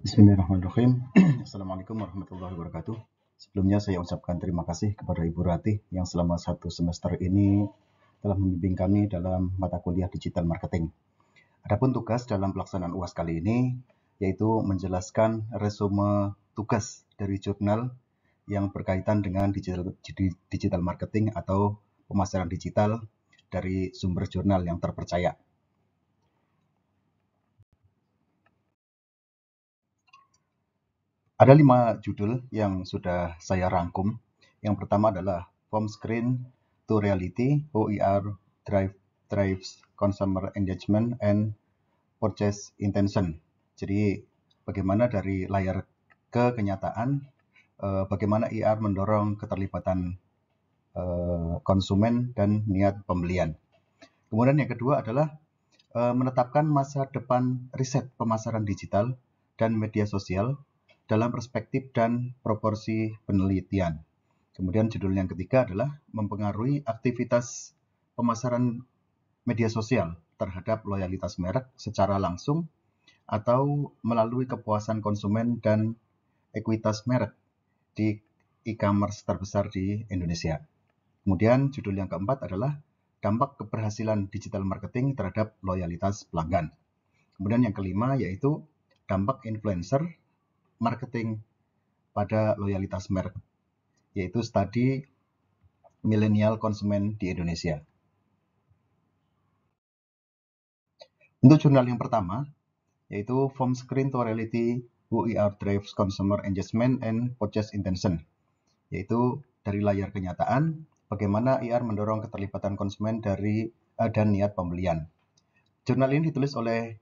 Bismillahirrahmanirrahim. Assalamualaikum warahmatullahi wabarakatuh. Sebelumnya saya ucapkan terima kasih kepada Ibu Ratih yang selama 1 semester ini telah membimbing kami dalam mata kuliah digital marketing. Adapun tugas dalam pelaksanaan UAS kali ini yaitu menjelaskan resume tugas dari jurnal yang berkaitan dengan digital marketing atau pemasaran digital dari sumber jurnal yang terpercaya. Ada 5 judul yang sudah saya rangkum. Yang pertama adalah From Screen to Reality, OER Drives Consumer Engagement and Purchase Intention. Jadi bagaimana dari layar ke kenyataan, bagaimana IR mendorong keterlibatan konsumen dan niat pembelian. Kemudian yang kedua adalah menetapkan masa depan riset pemasaran digital dan media sosial dalam perspektif dan proporsi penelitian. Kemudian judul yang ketiga adalah mempengaruhi aktivitas pemasaran media sosial terhadap loyalitas merek secara langsung atau melalui kepuasan konsumen dan ekuitas merek di e-commerce terbesar di Indonesia. Kemudian judul yang keempat adalah dampak keberhasilan digital marketing terhadap loyalitas pelanggan. Kemudian yang kelima yaitu dampak influencer marketing pada loyalitas merek, yaitu studi milenial konsumen di Indonesia. Untuk jurnal yang pertama, yaitu From Screen to Reality, OER Drives Consumer Engagement and Purchase Intention, yaitu dari layar kenyataan, bagaimana IR mendorong keterlibatan konsumen dan niat pembelian. Jurnal ini ditulis oleh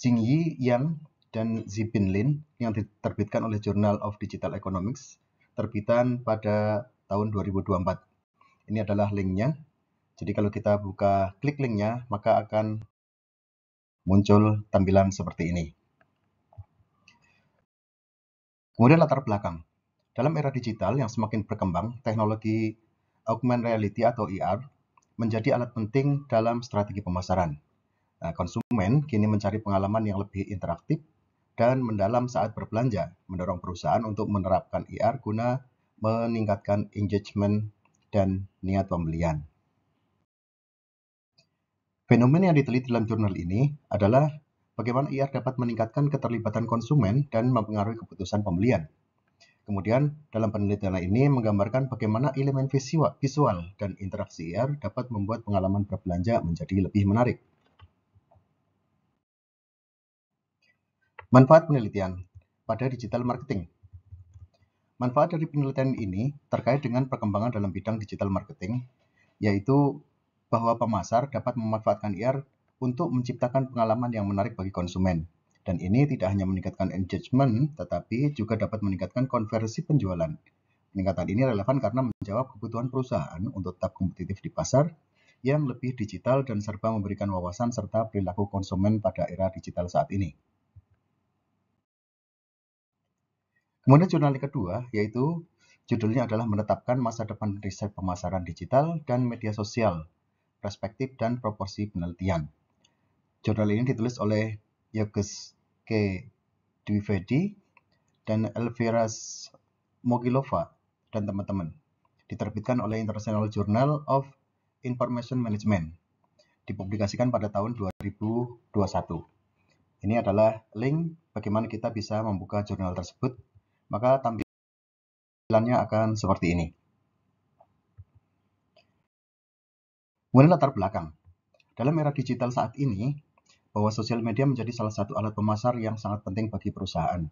Jingyi Yang dan Zibin Lin yang diterbitkan oleh Journal of Digital Economics, terbitan pada tahun 2024. Ini adalah linknya. Jadi kalau kita klik linknya, maka akan muncul tampilan seperti ini. Kemudian latar belakang. Dalam era digital yang semakin berkembang, teknologi augmented reality atau AR menjadi alat penting dalam strategi pemasaran. Konsumen kini mencari pengalaman yang lebih interaktif dan mendalam saat berbelanja, mendorong perusahaan untuk menerapkan AR guna meningkatkan engagement dan niat pembelian. Fenomena yang diteliti dalam jurnal ini adalah bagaimana AR dapat meningkatkan keterlibatan konsumen dan mempengaruhi keputusan pembelian. Kemudian, dalam penelitian ini menggambarkan bagaimana elemen visual dan interaksi AR dapat membuat pengalaman berbelanja menjadi lebih menarik. Manfaat penelitian pada digital marketing. Manfaat dari penelitian ini terkait dengan perkembangan dalam bidang digital marketing, yaitu bahwa pemasar dapat memanfaatkan AR untuk menciptakan pengalaman yang menarik bagi konsumen. Dan ini tidak hanya meningkatkan engagement, tetapi juga dapat meningkatkan konversi penjualan. Peningkatan ini relevan karena menjawab kebutuhan perusahaan untuk tetap kompetitif di pasar yang lebih digital dan serba memberikan wawasan serta perilaku konsumen pada era digital saat ini. Kemudian jurnal yang kedua, yaitu judulnya adalah menetapkan masa depan riset pemasaran digital dan media sosial, perspektif dan proporsi penelitian. Jurnal ini ditulis oleh Yogesh K. Dwivedi dan Elvira Mogilova dan teman-teman. Diterbitkan oleh International Journal of Information Management. Dipublikasikan pada tahun 2021. Ini adalah link bagaimana kita bisa membuka jurnal tersebut. Maka tampilannya akan seperti ini. Kemudian latar belakang. Dalam era digital saat ini, bahwa sosial media menjadi salah satu alat pemasar yang sangat penting bagi perusahaan.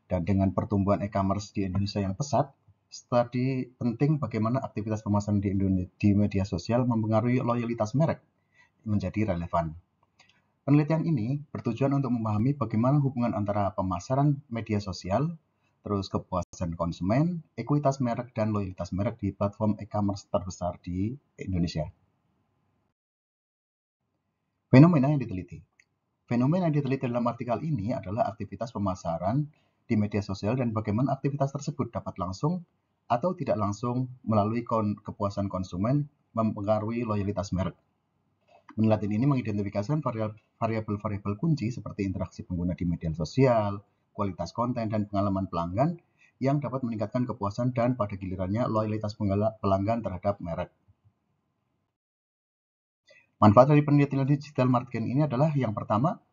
Dan dengan pertumbuhan e-commerce di Indonesia yang pesat, studi penting bagaimana aktivitas pemasaran di media sosial mempengaruhi loyalitas merek menjadi relevan. Penelitian ini bertujuan untuk memahami bagaimana hubungan antara pemasaran media sosial, terus kepuasan konsumen, ekuitas merek, dan loyalitas merek di platform e-commerce terbesar di Indonesia. Fenomena yang diteliti. Fenomena yang diteliti dalam artikel ini adalah aktivitas pemasaran di media sosial dan bagaimana aktivitas tersebut dapat langsung atau tidak langsung melalui kepuasan konsumen mempengaruhi loyalitas merek. Penelitian ini mengidentifikasi variabel-variabel kunci seperti interaksi pengguna di media sosial, kualitas konten, dan pengalaman pelanggan yang dapat meningkatkan kepuasan dan pada gilirannya loyalitas pelanggan terhadap merek. Manfaat dari penelitian digital marketing ini adalah yang pertama,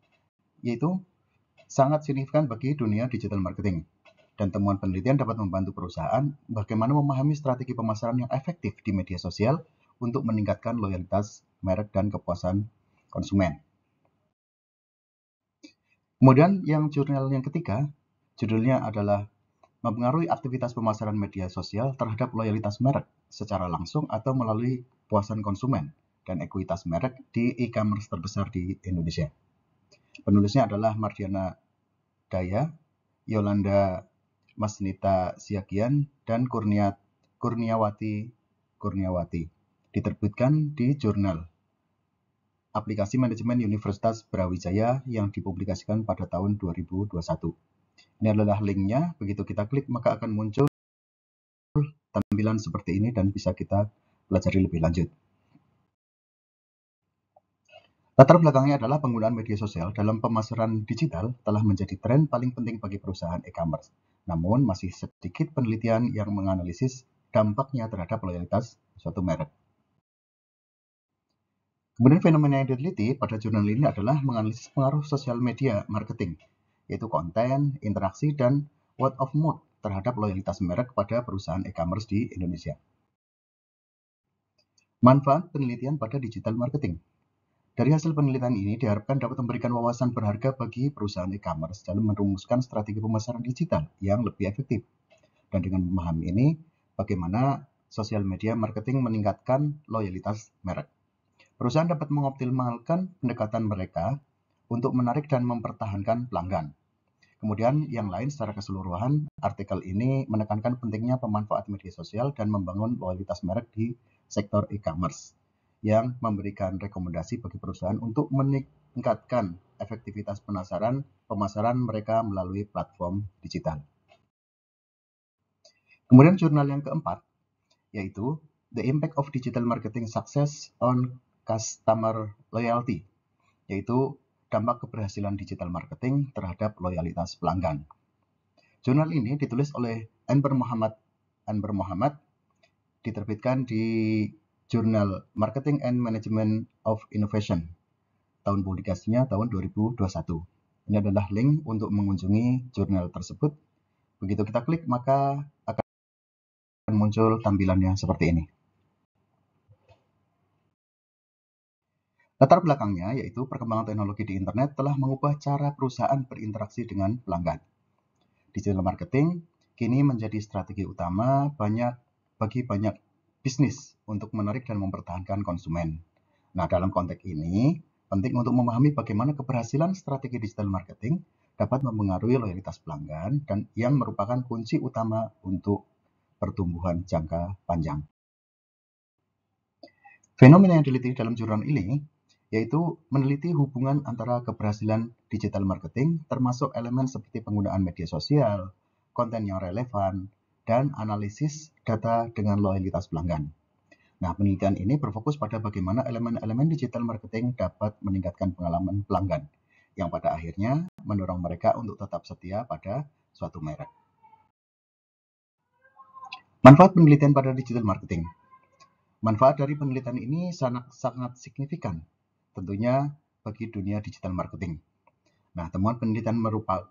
yaitu sangat signifikan bagi dunia digital marketing. Dan temuan penelitian dapat membantu perusahaan bagaimana memahami strategi pemasaran yang efektif di media sosial untuk meningkatkan loyalitas merek dan kepuasan konsumen. Kemudian yang jurnal yang ketiga, judulnya adalah mempengaruhi aktivitas pemasaran media sosial terhadap loyalitas merek secara langsung atau melalui kepuasan konsumen dan ekuitas merek di e-commerce terbesar di Indonesia. Penulisnya adalah Mardiana Daya, Yolanda Masnita Siagian, dan Kurniawati. Diterbitkan di jurnal Aplikasi Manajemen Universitas Brawijaya yang dipublikasikan pada tahun 2021. Ini adalah linknya, begitu kita klik maka akan muncul tampilan seperti ini dan bisa kita pelajari lebih lanjut. Latar belakangnya adalah penggunaan media sosial dalam pemasaran digital telah menjadi tren paling penting bagi perusahaan e-commerce. Namun masih sedikit penelitian yang menganalisis dampaknya terhadap loyalitas suatu merek. Kemudian fenomena yang diteliti pada jurnal ini adalah menganalisis pengaruh sosial media marketing, yaitu konten, interaksi, dan word of mouth terhadap loyalitas merek pada perusahaan e-commerce di Indonesia. Manfaat penelitian pada digital marketing. Dari hasil penelitian ini diharapkan dapat memberikan wawasan berharga bagi perusahaan e-commerce dalam merumuskan strategi pemasaran digital yang lebih efektif. Dan dengan memahami ini, bagaimana sosial media marketing meningkatkan loyalitas merek. Perusahaan dapat mengoptimalkan pendekatan mereka untuk menarik dan mempertahankan pelanggan. Kemudian yang lain secara keseluruhan, artikel ini menekankan pentingnya pemanfaatan media sosial dan membangun loyalitas merek di sektor e-commerce yang memberikan rekomendasi bagi perusahaan untuk meningkatkan efektivitas pemasaran mereka melalui platform digital. Kemudian jurnal yang keempat, yaitu The Impact of Digital Marketing Success on Customer Loyalty, yaitu dampak keberhasilan digital marketing terhadap loyalitas pelanggan. Jurnal ini ditulis oleh Anber Muhammad, diterbitkan di Jurnal Marketing and Management of Innovation. Tahun publikasinya tahun 2021. Ini adalah link untuk mengunjungi jurnal tersebut. Begitu kita klik maka akan muncul tampilannya seperti ini. Latar belakangnya yaitu perkembangan teknologi di internet telah mengubah cara perusahaan berinteraksi dengan pelanggan. Digital marketing kini menjadi strategi utama bagi banyak bisnis untuk menarik dan mempertahankan konsumen. Nah, dalam konteks ini, penting untuk memahami bagaimana keberhasilan strategi digital marketing dapat mempengaruhi loyalitas pelanggan dan yang merupakan kunci utama untuk pertumbuhan jangka panjang. Fenomena yang diteliti dalam jurnal ini yaitu meneliti hubungan antara keberhasilan digital marketing termasuk elemen seperti penggunaan media sosial, konten yang relevan, dan analisis data dengan loyalitas pelanggan. Nah, penelitian ini berfokus pada bagaimana elemen-elemen digital marketing dapat meningkatkan pengalaman pelanggan, yang pada akhirnya mendorong mereka untuk tetap setia pada suatu merek. Manfaat penelitian pada digital marketing. Manfaat dari penelitian ini sangat signifikan, tentunya bagi dunia digital marketing. Nah, temuan penelitian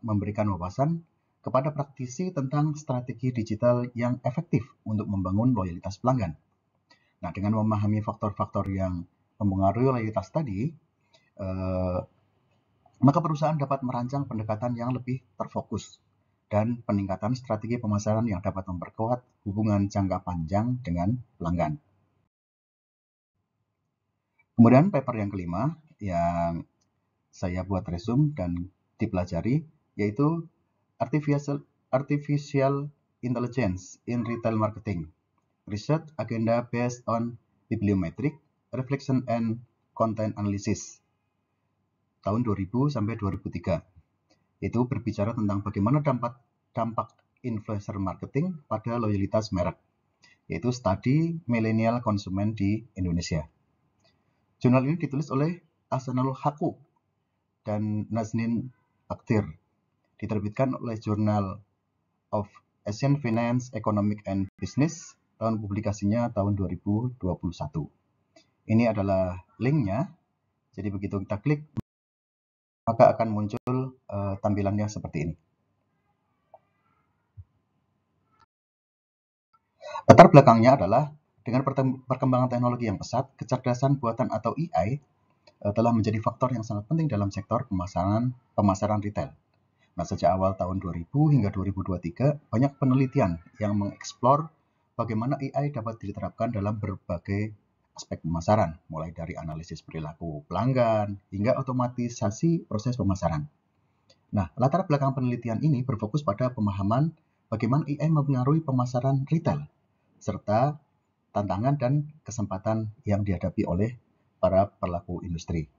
memberikan wawasan kepada praktisi tentang strategi digital yang efektif untuk membangun loyalitas pelanggan. Nah, dengan memahami faktor-faktor yang mempengaruhi loyalitas tadi, maka perusahaan dapat merancang pendekatan yang lebih terfokus dan peningkatan strategi pemasaran yang dapat memperkuat hubungan jangka panjang dengan pelanggan. Kemudian paper yang kelima yang saya buat resume dan dipelajari yaitu Artificial Intelligence in Retail Marketing, Research Agenda Based on Bibliometric Reflection and Content Analysis, tahun 2000 sampai 2003. Itu berbicara tentang bagaimana dampak influencer marketing pada loyalitas merek, yaitu studi milenial konsumen di Indonesia. Jurnal ini ditulis oleh Ahsanul Haqqu dan Nazanin Akhtar. diterbitkan oleh Journal of Asian Finance, Economic and Business, tahun publikasinya tahun 2021. Ini adalah linknya, jadi begitu kita klik, maka akan muncul tampilannya seperti ini. Latar belakangnya adalah dengan perkembangan teknologi yang pesat, kecerdasan buatan atau AI telah menjadi faktor yang sangat penting dalam sektor pemasaran retail. Nah, sejak awal tahun 2000 hingga 2023, banyak penelitian yang mengeksplor bagaimana AI dapat diterapkan dalam berbagai aspek pemasaran, mulai dari analisis perilaku pelanggan hingga otomatisasi proses pemasaran. Nah, latar belakang penelitian ini berfokus pada pemahaman bagaimana AI mempengaruhi pemasaran retail, serta tantangan dan kesempatan yang dihadapi oleh para pelaku industri.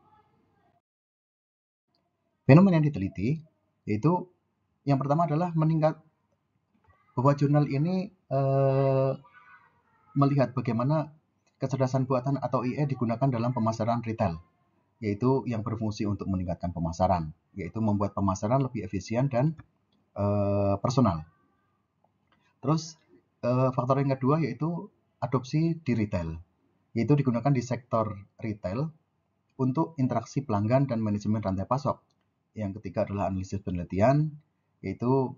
Fenomena yang diteliti yaitu yang pertama adalah bahwa jurnal ini melihat bagaimana kecerdasan buatan atau AI digunakan dalam pemasaran retail, yaitu yang berfungsi untuk meningkatkan pemasaran, yaitu membuat pemasaran lebih efisien dan personal. Terus faktor yang kedua yaitu adopsi di retail, yaitu digunakan di sektor retail untuk interaksi pelanggan dan manajemen rantai pasok. Yang ketiga adalah analisis penelitian, yaitu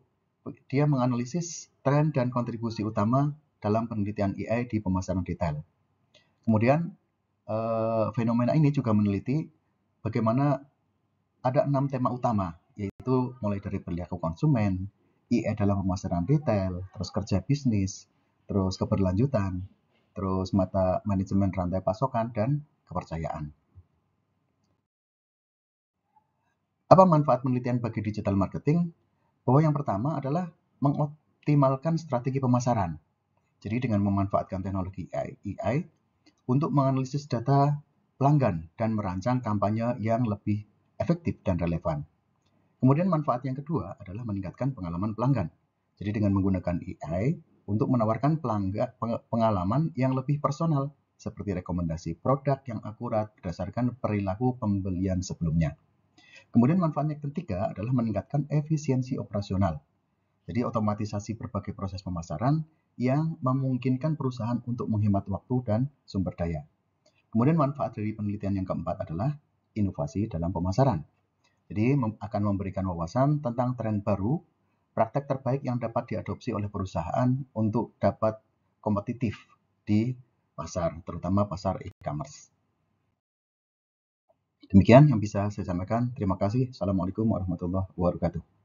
dia menganalisis tren dan kontribusi utama dalam penelitian AI di pemasaran retail. Kemudian fenomena ini juga meneliti bagaimana ada 6 tema utama, yaitu mulai dari perilaku konsumen, AI dalam pemasaran retail, terus kerja bisnis, terus keberlanjutan, terus manajemen rantai pasokan, dan kepercayaan. Apa manfaat penelitian bagi digital marketing? Bahwa yang pertama adalah mengoptimalkan strategi pemasaran. Jadi dengan memanfaatkan teknologi AI untuk menganalisis data pelanggan dan merancang kampanye yang lebih efektif dan relevan. Kemudian manfaat yang kedua adalah meningkatkan pengalaman pelanggan. Jadi dengan menggunakan AI untuk menawarkan pengalaman yang lebih personal, seperti rekomendasi produk yang akurat berdasarkan perilaku pembelian sebelumnya. Kemudian manfaat yang ketiga adalah meningkatkan efisiensi operasional. Jadi otomatisasi berbagai proses pemasaran yang memungkinkan perusahaan untuk menghemat waktu dan sumber daya. Kemudian manfaat dari penelitian yang keempat adalah inovasi dalam pemasaran. Jadi akan memberikan wawasan tentang tren baru, praktek terbaik yang dapat diadopsi oleh perusahaan untuk dapat kompetitif di pasar, terutama pasar e-commerce. Demikian yang bisa saya sampaikan. Terima kasih. Assalamualaikum warahmatullahi wabarakatuh.